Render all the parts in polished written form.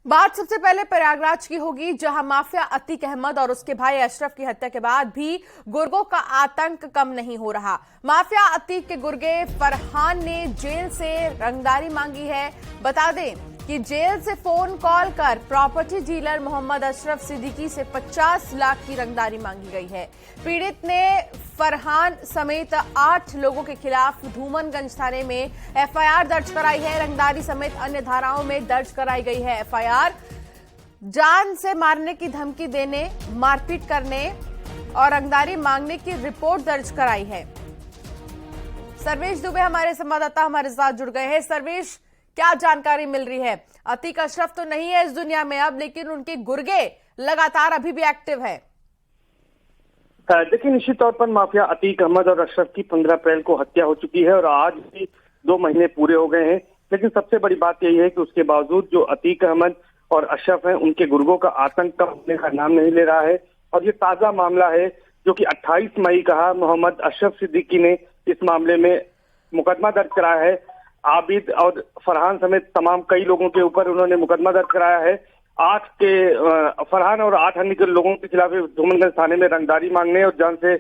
बात सबसे पहले प्रयागराज की होगी, जहां माफिया अतीक अहमद और उसके भाई अशरफ की हत्या के बाद भी गुर्गों का आतंक कम नहीं हो रहा। माफिया अतीक के गुर्गे फरहान ने जेल से रंगदारी मांगी है। बता दें कि जेल से फोन कॉल कर प्रॉपर्टी डीलर मोहम्मद अशरफ सिद्दीकी से 50 लाख की रंगदारी मांगी गई है। पीड़ित ने फरहान समेत 8 लोगों के खिलाफ धूमनगंज थाने में एफआईआर दर्ज कराई है। रंगदारी समेत अन्य धाराओं में दर्ज कराई गई है एफआईआर। जान से मारने की धमकी देने, मारपीट करने और रंगदारी मांगने की रिपोर्ट दर्ज कराई है। सर्वेश दुबे हमारे संवाददाता हमारे साथ जुड़ गए हैं। सर्वेश, क्या जानकारी मिल रही है? अतीक अशरफ तो नहीं है इस दुनिया में अब, लेकिन उनके गुर्गे लगातार अभी भी एक्टिव है। देखिए, निश्चित तौर पर माफिया अतीक अहमद और अशरफ की 15 अप्रैल को हत्या हो चुकी है और आज भी 2 महीने पूरे हो गए हैं। लेकिन सबसे बड़ी बात यही है कि उसके बावजूद जो अतीक अहमद और अशरफ हैं, उनके गुर्गों का आतंक कम होने का नाम नहीं ले रहा है। और ये ताजा मामला है जो कि 28 मई का मोहम्मद अशरफ सिद्दीकी ने इस मामले में मुकदमा दर्ज कराया है। आबिद और फरहान समेत तमाम कई लोगों के ऊपर उन्होंने मुकदमा दर्ज कराया है। फरहान और 8 अन्य लोगों के खिलाफ धूमनगंज थाने में रंगदारी मांगने और जान से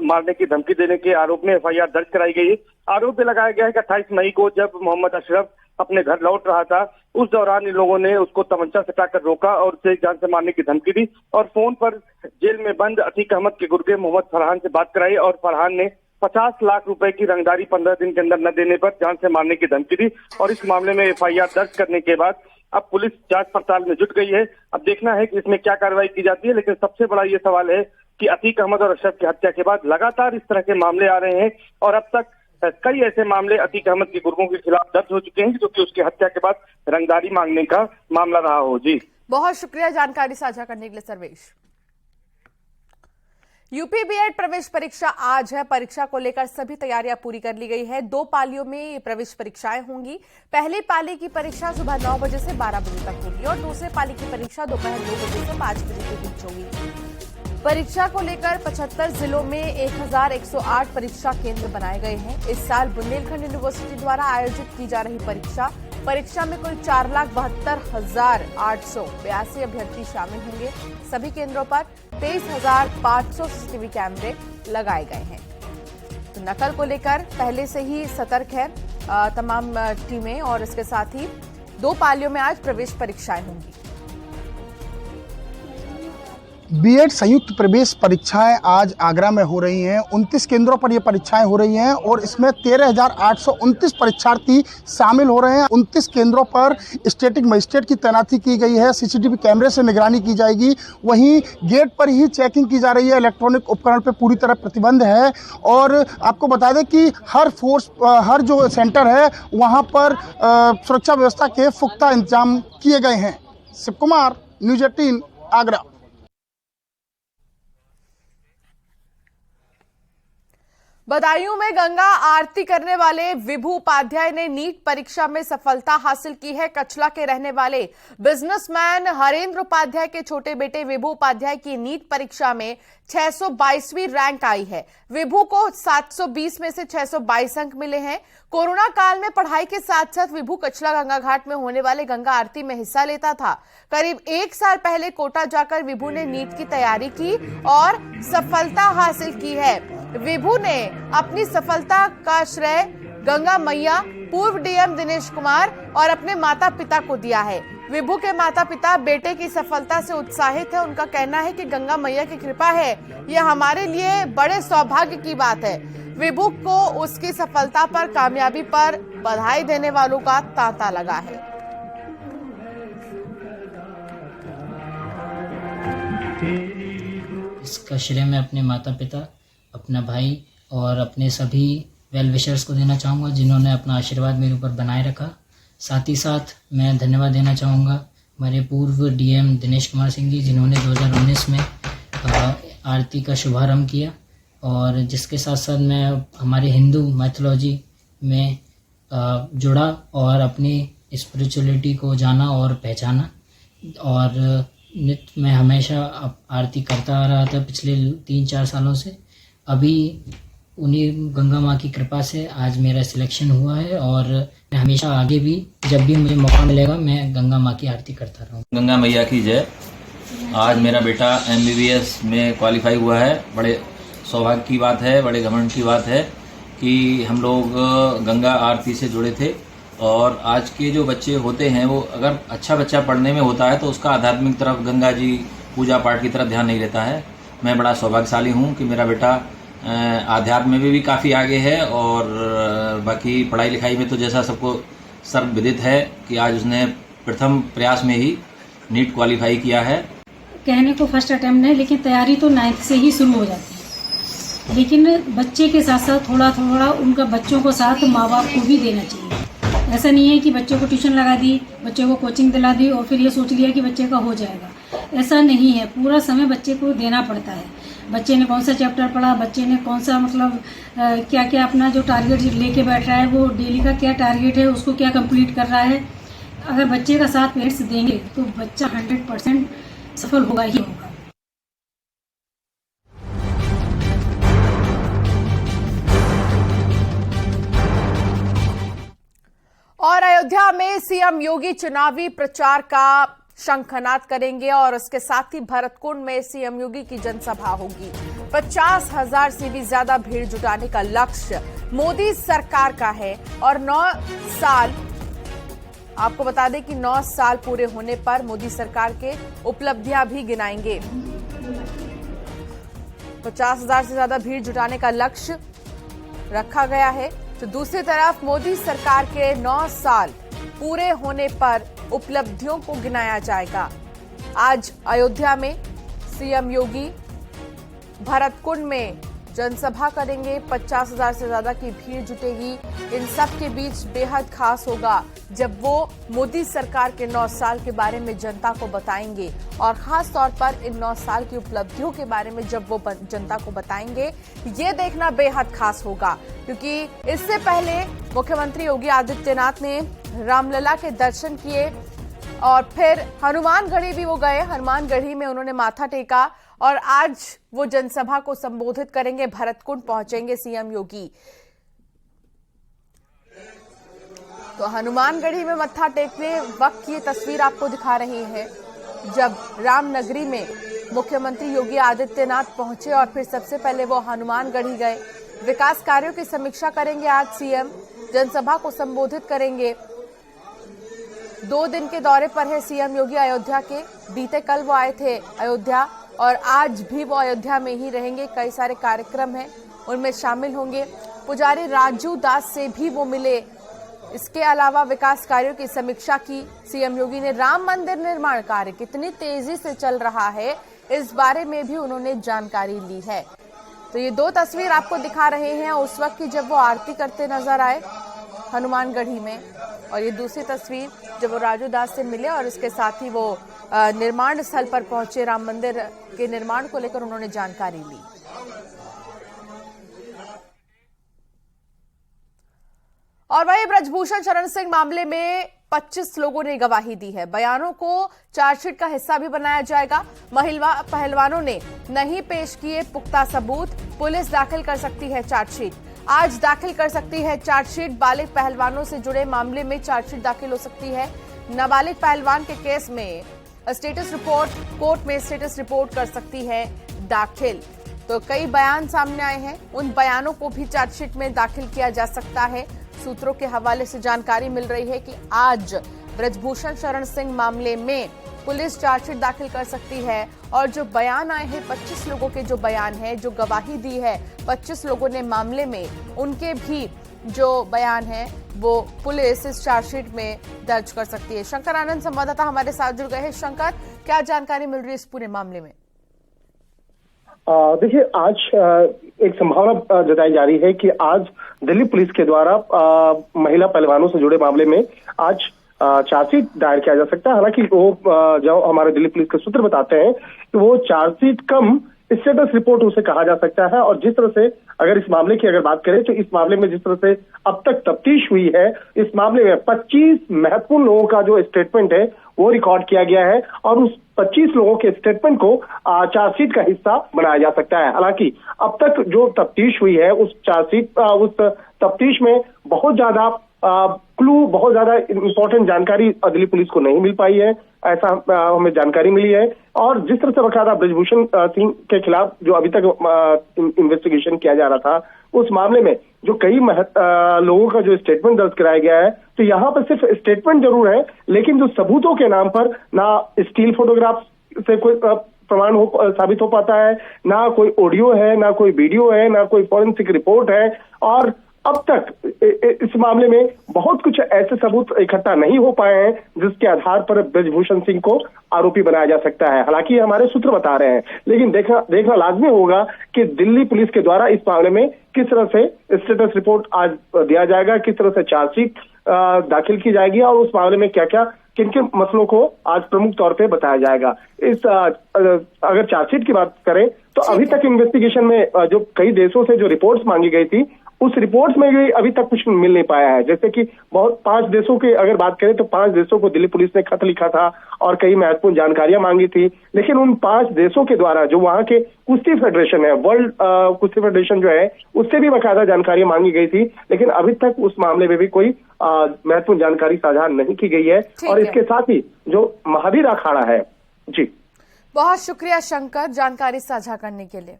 मारने की धमकी देने के आरोप में एफआईआर दर्ज कराई गई है। आरोप में लगाया गया है कि 28 मई को जब मोहम्मद अशरफ अपने घर लौट रहा था, उस दौरान इन लोगों ने उसको तमंचा सटाकर रोका और उसे जान से मारने की धमकी दी और फोन पर जेल में बंद अतीक अहमद के गुर्गे मोहम्मद फरहान से बात कराई और फरहान ने 50 लाख रुपए की रंगदारी 15 दिन के अंदर न देने पर जान से मारने की धमकी दी। और इस मामले में एफआईआर दर्ज करने के बाद अब पुलिस जांच पड़ताल में जुट गई है। अब देखना है कि इसमें क्या कार्रवाई की जाती है। लेकिन सबसे बड़ा ये सवाल है कि अतीक अहमद और अशरफ की हत्या के बाद लगातार इस तरह के मामले आ रहे हैं और अब तक कई ऐसे मामले अतीक अहमद के गुर्गों के खिलाफ दर्ज हो चुके हैं जो कि उसकी हत्या के बाद रंगदारी मांगने का मामला रहा हो। जी, बहुत शुक्रिया जानकारी साझा करने के लिए सर्वेश। यूपी बीएड प्रवेश परीक्षा आज है। परीक्षा को लेकर सभी तैयारियां पूरी कर ली गई है। 2 पालियों में ये प्रवेश परीक्षाएं होंगी। पहली पाली की परीक्षा सुबह 9 बजे से 12 बजे तक होगी और दूसरे पाली की परीक्षा दोपहर 2 बजे से 5 बजे के बीच होगी। परीक्षा को लेकर 75 जिलों में 1108 परीक्षा केंद्र बनाए गए हैं। इस साल बुंदेलखंड यूनिवर्सिटी द्वारा आयोजित की जा रही परीक्षा में कुल 4,72,882 अभ्यर्थी शामिल होंगे। सभी केंद्रों पर 23,500 सीसीटीवी कैमरे लगाए गए हैं। तो नकल को लेकर पहले से ही सतर्क है तमाम टीमें और इसके साथ ही 2 पालियों में आज प्रवेश परीक्षाएं होंगी। बीएड संयुक्त प्रवेश परीक्षाएं आज आगरा में हो रही हैं। 29 केंद्रों पर ये परीक्षाएं हो रही हैं और इसमें 13,829 परीक्षार्थी शामिल हो रहे हैं। 29 केंद्रों पर स्टैटिक मजिस्ट्रेट की तैनाती की गई है। सीसीटीवी कैमरे से निगरानी की जाएगी। वहीं गेट पर ही चेकिंग की जा रही है। इलेक्ट्रॉनिक उपकरण पर पूरी तरह प्रतिबंध है। और आपको बता दें कि हर जो सेंटर है वहाँ पर सुरक्षा व्यवस्था के पुख्ता इंतजाम किए गए हैं। शिव कुमार, न्यूज़ 18 आगरा। बदायूं में गंगा आरती करने वाले विभू उपाध्याय ने नीट परीक्षा में सफलता हासिल की है। कचला के रहने वाले बिजनेसमैन हरेंद्र उपाध्याय के छोटे बेटे विभू उपाध्याय की नीट परीक्षा में 622वीं रैंक आई है। विभू को 720 में से 622 अंक मिले हैं। कोरोना काल में पढ़ाई के साथ साथ विभू कचला गंगा घाट में होने वाले गंगा आरती में हिस्सा लेता था। करीब 1 साल पहले कोटा जाकर विभू ने नीट की तैयारी की और सफलता हासिल की है। विभू ने अपनी सफलता का श्रेय गंगा मैया, पूर्व डीएम दिनेश कुमार और अपने माता पिता को दिया है। विभू के माता पिता बेटे की सफलता से उत्साहित है। उनका कहना है कि गंगा मैया की कृपा है, यह हमारे लिए बड़े सौभाग्य की बात है। विभू को उसकी सफलता पर, कामयाबी पर बधाई देने वालों का तांता लगा है। इसका श्रेय मैं अपने माता पिता, अपना भाई और अपने सभी वेल विशर्स को देना चाहूँगा जिन्होंने अपना आशीर्वाद मेरे ऊपर बनाए रखा। साथ ही साथ मैं धन्यवाद देना चाहूँगा हमारे पूर्व डीएम दिनेश कुमार सिंह जी जिन्होंने 2019 में आरती का शुभारंभ किया और जिसके साथ साथ मैं हमारे हिंदू मैथोलॉजी में जुड़ा और अपनी स्पिरिचुअलिटी को जाना और पहचाना। और नित्य मैं हमेशा आरती करता आ रहा था पिछले 3-4 सालों से। अभी उन्हीं गंगा माँ की कृपा से आज मेरा सिलेक्शन हुआ है और मैं हमेशा आगे भी जब भी मुझे मौका मिलेगा मैं गंगा माँ की आरती करता रहूँ। गंगा मैया की जय। आज मेरा बेटा MBBS में क्वालिफाई हुआ है। बड़े सौभाग्य की बात है, बड़े घमंड की बात है कि हम लोग गंगा आरती से जुड़े थे और आज के जो बच्चे होते हैं वो अगर अच्छा बच्चा पढ़ने में होता है तो उसका आध्यात्मिक तरफ, गंगा जी पूजा पाठ की तरफ ध्यान नहीं रहता है। मैं बड़ा सौभाग्यशाली हूँ कि मेरा बेटा आध्यात्म में भी काफ़ी आगे है और बाकी पढ़ाई लिखाई में तो जैसा सबको सर्वविदित है कि आज उसने प्रथम प्रयास में ही नीट क्वालिफाई किया है। कहने को फर्स्ट अटेम्प्ट है, लेकिन तैयारी तो 9th से ही शुरू हो जाती है। लेकिन बच्चे के साथ साथ थोड़ा थोड़ा उनका बच्चों को साथ माँ बाप को भी देना चाहिए। ऐसा नहीं है कि बच्चे को ट्यूशन लगा दी, बच्चे को कोचिंग दिला दी और फिर ये सोच लिया कि बच्चे का हो जाएगा। ऐसा नहीं है, पूरा समय बच्चे को देना पड़ता है। बच्चे ने कौन सा चैप्टर पढ़ा, बच्चे ने कौन सा क्या क्या अपना जो टारगेट लेके बैठ रहा है, वो डेली का क्या टारगेट है, उसको क्या कंप्लीट कर रहा है। अगर बच्चे का साथ पेरेंट्स देंगे तो बच्चा 100% सफल होगा ही होगा। और अयोध्या में सीएम योगी चुनावी प्रचार का शंखनाद करेंगे और उसके साथ ही भरतकुंड में सीएम योगी की जनसभा होगी। 50,000 से भी ज्यादा भीड़ जुटाने का लक्ष्य मोदी सरकार का है और 9 साल, आपको बता दें कि 9 साल पूरे होने पर मोदी सरकार के उपलब्धियां भी गिनाएंगे। 50,000 से ज्यादा भीड़ जुटाने का लक्ष्य रखा गया है। तो दूसरी तरफ मोदी सरकार के 9 साल पूरे होने पर उपलब्धियों को गिनाया जाएगा। आज अयोध्या में सीएम योगी भरतकुंड में जनसभा करेंगे। 50,000 से ज्यादा की भीड़ जुटेगी। इन सब के बीच बेहद खास होगा जब वो मोदी सरकार के 9 साल के बारे में जनता को बताएंगे और खास तौर पर इन 9 साल की उपलब्धियों के बारे में जब वो जनता को बताएंगे, ये देखना बेहद खास होगा। क्योंकि इससे पहले मुख्यमंत्री योगी आदित्यनाथ ने रामलला के दर्शन किए और फिर हनुमानगढ़ी भी वो गए। हनुमानगढ़ी में उन्होंने माथा टेका और आज वो जनसभा को संबोधित करेंगे। भरतकुंड पहुंचेंगे सीएम योगी। तो हनुमानगढ़ी में मत्था टेकने वक्त ये तस्वीर आपको दिखा रही है जब रामनगरी में मुख्यमंत्री योगी आदित्यनाथ पहुंचे और फिर सबसे पहले वो हनुमानगढ़ी गए। विकास कार्यों की समीक्षा करेंगे आज सीएम, जनसभा को संबोधित करेंगे। 2 दिन के दौरे पर है सीएम योगी अयोध्या के। बीते कल वो आए थे अयोध्या और आज भी वो अयोध्या में ही रहेंगे। कई सारे कार्यक्रम हैं, उनमें शामिल होंगे। पुजारी राजू दास से भी वो मिले। इसके अलावा विकास कार्यों की समीक्षा की सीएम योगी ने। राम मंदिर निर्माण कार्य कितनी तेजी से चल रहा है, इस बारे में भी उन्होंने जानकारी ली है। तो ये 2 तस्वीर आपको दिखा रहे हैं उस वक्त की जब वो आरती करते नजर आए हनुमानगढ़ी में, और ये दूसरी तस्वीर जब वो राजू दास से मिले और इसके साथ ही वो निर्माण स्थल पर पहुंचे। राम मंदिर के निर्माण को लेकर उन्होंने जानकारी ली। और वहीं ब्रजभूषण शरण सिंह मामले में 25 लोगों ने गवाही दी है। बयानों को चार्जशीट का हिस्सा भी बनाया जाएगा। महिला पहलवानों ने नहीं पेश किए पुख्ता सबूत, पुलिस दाखिल कर सकती है चार्जशीट। आज दाखिल कर सकती है चार्जशीट। बालिग पहलवानों से जुड़े मामले में चार्जशीट दाखिल हो सकती है। नाबालिग पहलवान के केस में स्टेटस रिपोर्ट, कोर्ट में स्टेटस रिपोर्ट कर सकती है दाखिल। तो कई बयान सामने आए हैं, उन बयानों को भी चार्जशीट में दाखिल किया जा सकता है। सूत्रों के हवाले से जानकारी मिल रही है कि आज ब्रजभूषण शरण सिंह मामले में पुलिस चार्जशीट दाखिल कर सकती है। और जो बयान आए हैं, 25 लोगों के जो बयान है, जो गवाही दी है 25 लोगों ने मामले में, उनके भी जो बयान है वो पुलिस इस चार्जशीट में दर्ज कर सकती है। शंकर आनंद संवाददाता हमारे साथ जुड़ गए हैं। शंकर, क्या जानकारी मिल रही है इस पूरे मामले में? देखिए, आज एक संभावना जताई जा रही है कि आज दिल्ली पुलिस के द्वारा महिला पहलवानों से जुड़े मामले में आज चार्जशीट दायर किया जा सकता है। हालांकि वो जो हमारे दिल्ली पुलिस के सूत्र बताते हैं कि वो चार्जशीट कम स्टेटस रिपोर्ट उसे कहा जा सकता है। और जिस तरह से अगर इस मामले की अगर बात करें तो इस मामले में जिस तरह से अब तक तफ्तीश हुई है, इस मामले में 25 महत्वपूर्ण लोगों का जो स्टेटमेंट है वो रिकॉर्ड किया गया है और उस 25 लोगों के स्टेटमेंट को चार्जशीट का हिस्सा बनाया जा सकता है। हालांकि अब तक जो तफ्तीश हुई है उस तफ्तीश में बहुत ज्यादा क्लू, बहुत ज्यादा इंपॉर्टेंट जानकारी दिल्ली पुलिस को नहीं मिल पाई है, ऐसा हमें जानकारी मिली है। और जिस तरह से बकायदा ब्रजभूषण सिंह के खिलाफ जो अभी तक इन्वेस्टिगेशन किया जा रहा था, उस मामले में जो कई लोगों का जो स्टेटमेंट दर्ज कराया गया है, तो यहाँ पर सिर्फ स्टेटमेंट जरूर है, लेकिन जो सबूतों के नाम पर ना स्टील फोटोग्राफ से कोई प्रमाण साबित हो पाता है, ना कोई ऑडियो है, ना कोई वीडियो है, ना कोई फॉरेंसिक रिपोर्ट है। और अब तक इस मामले में बहुत कुछ ऐसे सबूत इकट्ठा नहीं हो पाए हैं जिसके आधार पर ब्रजभूषण सिंह को आरोपी बनाया जा सकता है। हालांकि हमारे सूत्र बता रहे हैं, लेकिन देखना लाजमी होगा कि दिल्ली पुलिस के द्वारा इस मामले में किस तरह से स्टेटस रिपोर्ट आज दिया जाएगा, किस तरह से चार्जशीट दाखिल की जाएगी और उस मामले में क्या क्या किन किन मसलों को आज प्रमुख तौर पे बताया जाएगा। अगर चार्जशीट की बात करें तो अभी तक इन्वेस्टिगेशन में जो कई देशों से जो रिपोर्ट्स मांगी गई थी, उस रिपोर्ट्स में भी अभी तक कुछ मिल नहीं पाया है। जैसे कि 5 देशों के अगर बात करें तो 5 देशों को दिल्ली पुलिस ने खत लिखा था और कई महत्वपूर्ण जानकारियां मांगी थी, लेकिन उन 5 देशों के द्वारा जो वहां के कुश्ती फेडरेशन है, वर्ल्ड कुश्ती फेडरेशन जो है, उससे भी बकायदा जानकारियां मांगी गई थी, लेकिन अभी तक उस मामले में भी कोई महत्वपूर्ण जानकारी साझा नहीं की गई है। और इसके साथ ही जो महावीर अखाड़ा है। जी बहुत शुक्रिया शंकर जानकारी साझा करने के लिए।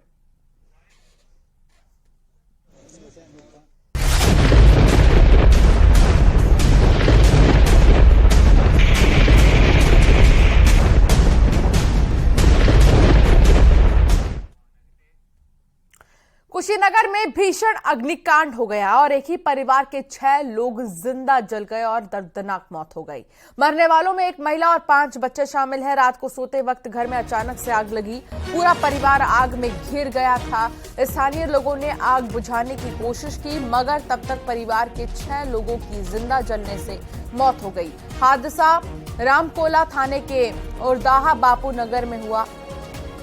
कुशीनगर में भीषण अग्निकांड हो गया और एक ही परिवार के 6 लोग जिंदा जल गए और दर्दनाक मौत हो गई। मरने वालों में एक महिला और 5 बच्चे शामिल हैं। रात को सोते वक्त घर में अचानक से आग लगी, पूरा परिवार आग में घिर गया था। स्थानीय लोगों ने आग बुझाने की कोशिश की, मगर तब तक परिवार के 6 लोगों की जिंदा जलने से मौत हो गई। हादसा रामकोला थाने के उरदाहा बापू नगर में हुआ।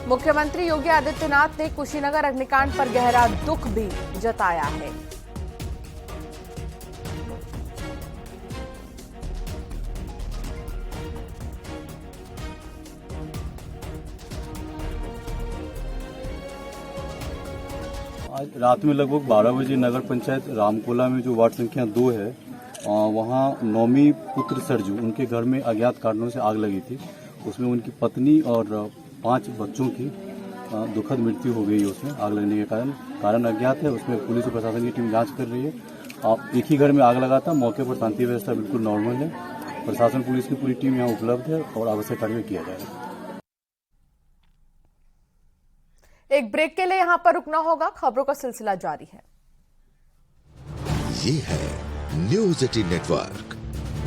मुख्यमंत्री योगी आदित्यनाथ ने कुशीनगर अग्निकांड पर गहरा दुख भी जताया है। आज रात में लगभग 12 बजे नगर पंचायत रामकोला में जो वार्ड संख्या 2 है, वहां नौमी पुत्र सरजू, उनके घर में अज्ञात कारणों से आग लगी थी। उसमें उनकी पत्नी और 5 बच्चों की दुखद मृत्यु हो गई है। उसमें आग लगने के कारण अज्ञात है। उसमें पुलिस और प्रशासन की टीम जांच कर रही है। एक ही घर में आग लगा था, मौके पर शांति व्यवस्था बिल्कुल नॉर्मल है। प्रशासन पुलिस की पूरी टीम यहाँ उपलब्ध है और आवश्यक कार्रवाई किया जाएगा। एक ब्रेक के लिए यहाँ पर रुकना होगा, खबरों का सिलसिला जारी है। ये है न्यूज 18 नेटवर्क।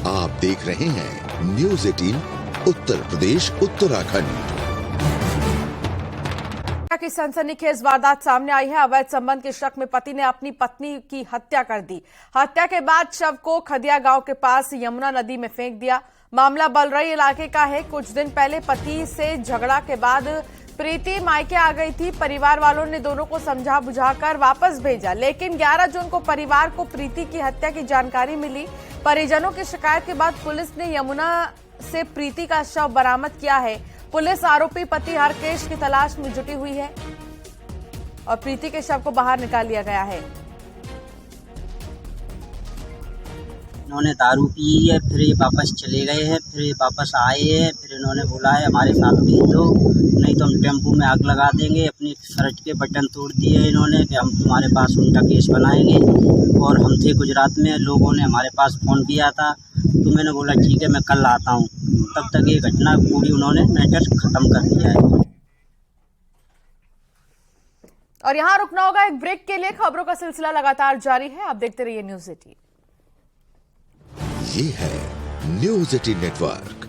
आप देख रहे हैं न्यूज 18 उत्तर प्रदेश उत्तराखंड की सनसनीखेज वारदात सामने आई है। अवैध संबंध के शक में पति ने अपनी पत्नी की हत्या कर दी। हत्या के बाद शव को खदिया गांव के पास यमुना नदी में फेंक दिया। मामला बलरई इलाके का है। कुछ दिन पहले पति से झगड़ा के बाद प्रीति मायके आ गई थी। परिवार वालों ने दोनों को समझा बुझाकर वापस भेजा, लेकिन 11 जून को परिवार को प्रीति की हत्या की जानकारी मिली। परिजनों की शिकायत के बाद पुलिस ने यमुना से प्रीति का शव बरामद किया है। पुलिस आरोपी पति हरकेश की तलाश में जुटी हुई है और प्रीति के शव को बाहर निकाल लिया गया है। इन्होंने दारू पी है, फिर ये वापस चले गए हैं, फिर ये वापस आए हैं, फिर इन्होंने बोला है हमारे साथ भेज दो, नहीं तो हम टेम्पू में आग लगा देंगे। अपनी शर्ट के बटन तोड़ दिए इन्होंने कि हम तुम्हारे पास उनका केस बनाएंगे। और हम थे गुजरात में, लोगों ने हमारे पास फ़ोन किया था, तो मैंने बोला ठीक है मैं कल आता हूँ। तब तक ये घटना पूरी उन्होंने मैटर खत्म कर दिया है। और यहाँ रुकना होगा एक ब्रेक के लिए। खबरों का सिलसिला लगातार जारी है, आप देखते रहिए न्यूज 18। ये है न्यूज 18 नेटवर्क।